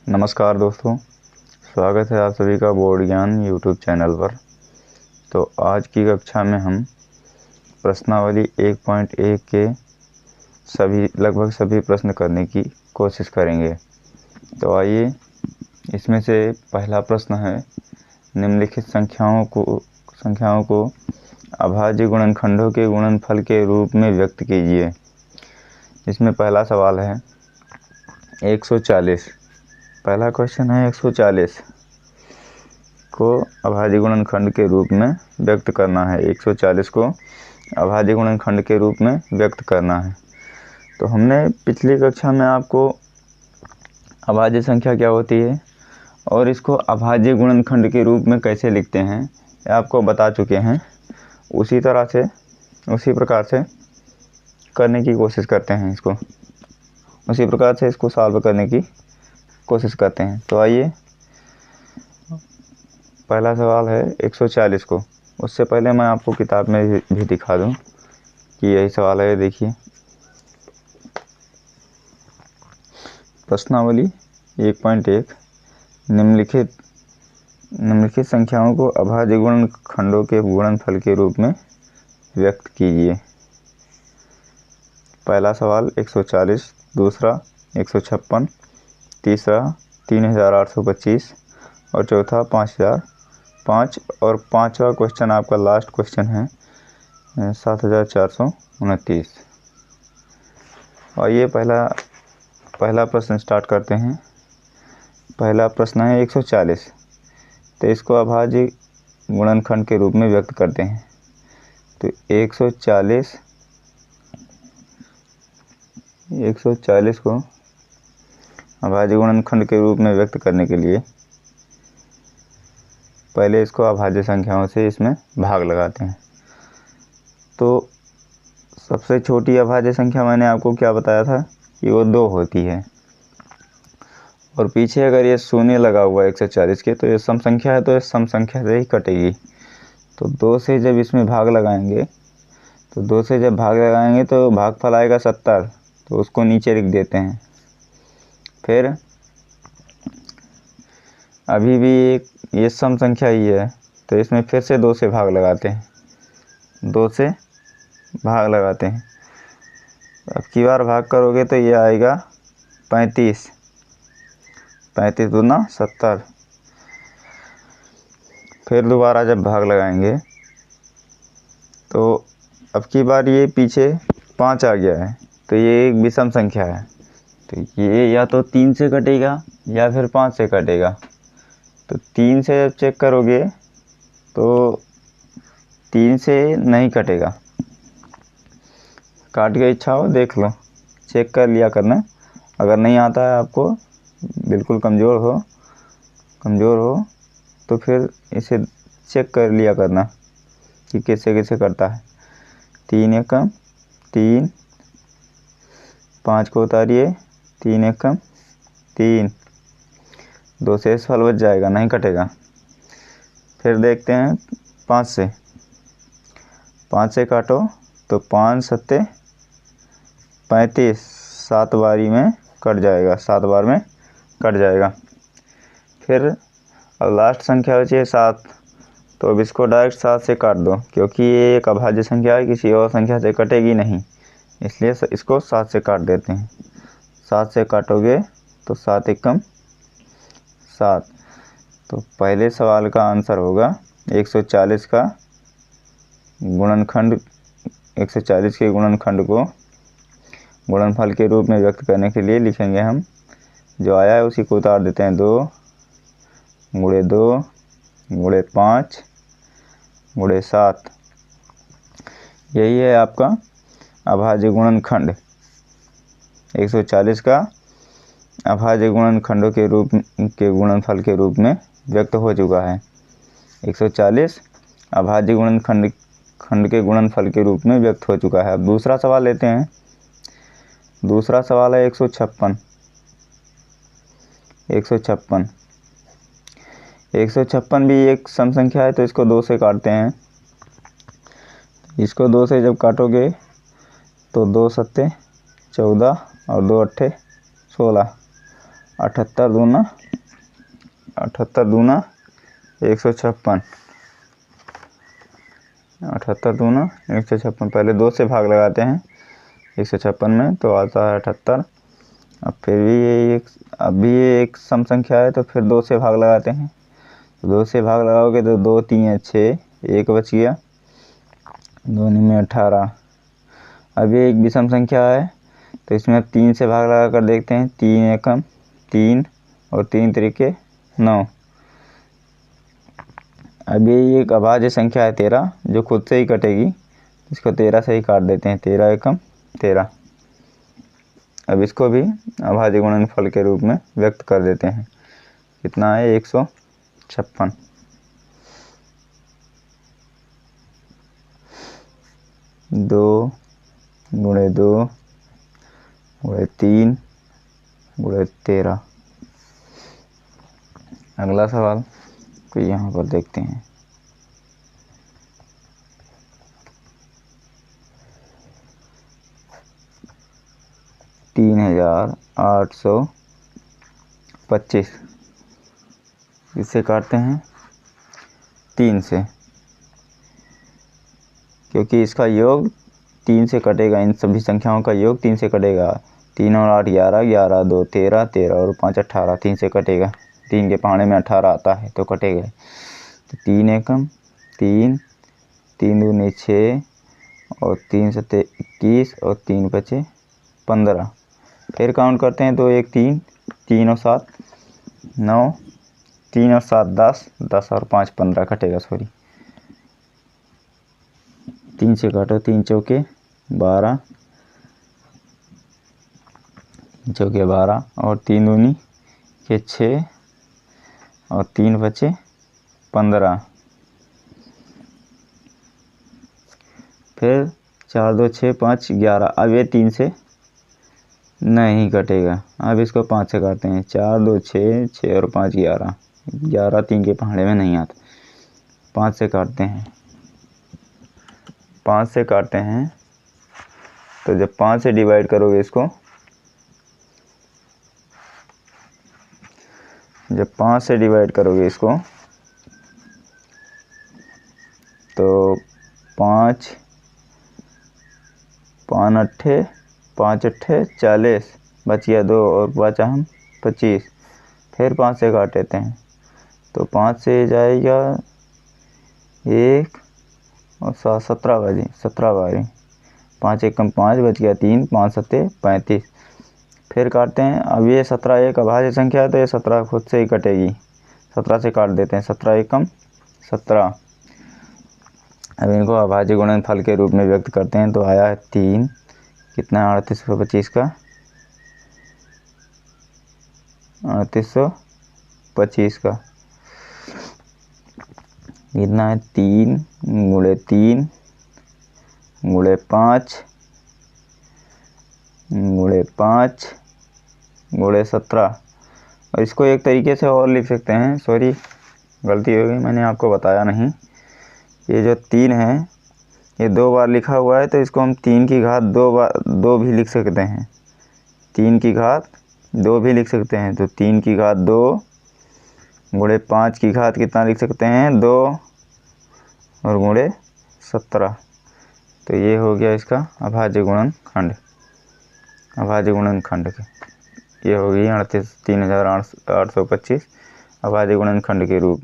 नमस्कार दोस्तों, स्वागत है आप सभी का बोर्ड ज्ञान यूट्यूब चैनल पर। तो आज की कक्षा में हम प्रश्नावली 1.1 के लगभग सभी प्रश्न करने की कोशिश करेंगे। तो आइए, इसमें से पहला प्रश्न है, निम्नलिखित संख्याओं को अभाज्य गुणनखंडों के गुणनफल के रूप में व्यक्त कीजिए। इसमें पहला सवाल है 140। पहला क्वेश्चन है 140 को अभाज्य गुणनखंड के रूप में व्यक्त करना है। 140 को अभाज्य गुणनखंड के रूप में व्यक्त करना है। तो हमने पिछली कक्षा में आपको अभाज्य संख्या क्या होती है और इसको अभाज्य गुणनखंड के रूप में कैसे लिखते हैं ये आपको बता चुके हैं। उसी प्रकार से करने की कोशिश करते हैं उसी प्रकार से इसको सॉल्व करने की कोशिश करते हैं। तो आइए, पहला सवाल है 140 को। उससे पहले मैं आपको किताब में भी दिखा दूं कि यही सवाल है। देखिए, प्रश्नावली 1.1 निम्नलिखित संख्याओं को अभाज्य गुणनखंडों के गुणनफल के रूप में व्यक्त कीजिए। पहला सवाल 140, दूसरा 156, तीसरा 3825 और चौथा 5005 और पांचवा क्वेश्चन आपका लास्ट क्वेश्चन है 7429। और ये पहला प्रश्न स्टार्ट करते हैं। पहला प्रश्न है 140। तो इसको अभाज्य गुणनखंड के रूप में व्यक्त करते हैं। तो 140 को अभाज्य गुणनखंड के रूप में व्यक्त करने के लिए पहले इसको अभाज्य संख्याओं से इसमें भाग लगाते हैं। तो सबसे छोटी अभाज्य संख्या मैंने आपको क्या बताया था कि वो 2 होती है, और पीछे अगर ये शून्य लगा हुआ है 140 के, तो ये सम संख्या है, तो ये सम संख्या से ही कटेगी। तो 2 से जब इसमें भाग लगाएंगे तो भागफल आएगा 70। तो उसको नीचे लिख देते हैं। फिर अभी भी ये सम संख्या ही है, तो इसमें फिर से 2 से भाग लगाते हैं। अब की बार भाग करोगे तो ये आएगा 35 दूना 70। फिर दोबारा जब भाग लगाएंगे तो अब की बार ये पीछे 5 आ गया है, तो ये एक विषम संख्या है। तो ये या तो 3 से कटेगा या फिर 5 से कटेगा। तो 3 से जब चेक करोगे तो 3 से नहीं कटेगा। काट के इच्छा हो देख लो, चेक कर लिया करना। अगर नहीं आता है आपको, बिल्कुल कमज़ोर हो तो फिर इसे चेक कर लिया करना कि कैसे कैसे करता है। 3 एकम 3, 5 को उतारिए, 3 एकम 3, 2 से फल बच जाएगा, नहीं कटेगा। फिर देखते हैं 5 से काटो तो 5 सत्ते 35, 7 बारी में कट जाएगा, 7 बार में कट जाएगा। फिर अब लास्ट संख्या बची है 7। तो अब इसको डायरेक्ट 7 से काट दो, क्योंकि ये एक अभाज्य संख्या है, किसी और संख्या से कटेगी नहीं, इसलिए इसको 7 से काट देते हैं। 7 से काटोगे तो 7 एकम 7। तो पहले सवाल का आंसर होगा 140 का गुणनखंड। 140 के गुणनखंड को गुणनफल के रूप में व्यक्त करने के लिए लिखेंगे हम, जो आया है उसी को उतार देते हैं। 2 गुणे 2 गुणे 5 गुणे 7। यही है आपका अभाज्य गुणनखंड। 140 का अभाज्य गुणनखंडों के गुणनफल के रूप में व्यक्त हो चुका है। 140 अभाज्य गुणनखंड के गुणनफल के रूप में व्यक्त हो चुका है। अब दूसरा सवाल लेते हैं। दूसरा सवाल है 156। 156 भी एक सम संख्या है, तो इसको 2 से काटते हैं। इसको 2 से जब काटोगे तो 2 सत्ते 14 और 2 अट्ठे 16। 78 दूना 156। 78 दूना 156। पहले 2 से भाग लगाते हैं 156 में, तो आता है 78। अब फिर भी ये एक सम संख्या है, तो फिर 2 से भाग लगाते हैं। तो 2 से भाग लगाओगे तो 2 3 6, 1 बच गया, 2 में 18। अब ये एक विषम संख्या है, तो इसमें अब 3 से भाग लगा कर देखते हैं। 3 एकम 3 और 3 त्रिके 9। अब ये एक अभाज्य संख्या है 13, जो खुद से ही कटेगी। इसको 13 से ही काट देते हैं। 13 एकम 13। अब इसको भी अभाज्य गुणनफल के रूप में व्यक्त कर देते हैं। कितना है? 156। 2 गुणे 2 गुणे 3 गुणे 13। अगला सवाल को यहाँ पर देखते हैं। $3825 इससे काटते हैं 3 से, क्योंकि इसका योग 3 से कटेगा। इन सभी संख्याओं का योग 3 से कटेगा। 3 और 8 11, 11 2 13, 13 और 5 18। 3 से कटेगा। 3 के पहाड़े में 18 आता है तो कटेगा। तो 3 एकम 3, 3 दूनी 6 और 3 सत्ते 21 और 3 बचे 15। फिर काउंट करते हैं तो 1 3, 3 और 7 9, 3 और 7 10, 10 और 5 15 कटेगा। सॉरी, 3 से काटो। 3 चौके 12, 3 चौके 12 और 3 दूनी के 6 और 3 बचे 15। फिर 4 2 6 5 11। अब ये 3 से नहीं कटेगा। अब इसको 5 से काटते हैं। 4 2 6, 6 और 5 11। 11 3 के पहाड़े में नहीं आता। 5 से काटते हैं। 5 से काटते हैं तो जब 5 से डिवाइड करोगे इसको, जब 5 से डिवाइड करोगे इसको, तो 5 5 अट्ठे 5 अट्ठे 40 बच गया 2 और बचा हम 25। फिर 5 से काट लेते हैं तो 5 से जाएगा 1 और 7 17 बजे 17 बारी। 5 एकम 5 बच गया 3, 5 सत्ते 35। फिर काटते हैं। अब ये 17 एक अभाज्य संख्या है, तो ये 17 खुद से ही कटेगी। 17 से काट देते हैं। 17 एकम 17। अब इनको अभाज्य गुणनफल के रूप में व्यक्त करते हैं, तो आया है 3। कितना है? 3825 का 3825 का कितना है? 3 गुणे 3 गुणे 5 गुणे 5 गुणे 17। और इसको एक तरीके से और लिख सकते हैं। सॉरी, गलती हो गई, मैंने आपको बताया नहीं। ये जो 3 है ये 2 बार लिखा हुआ है, तो इसको हम 3 की घात 2 भी लिख सकते हैं। 3 की घात 2 भी लिख सकते हैं। तो 3 की घात 2 गुणे 5 की घात कितना लिख सकते हैं? 2 और गुणे 17। तो ये हो गया इसका अभाज्य गुणनखंड। अभाज्य गुणनखंड के ये हो गई 38,3825 अभाज्य गुणनखंड के रूप।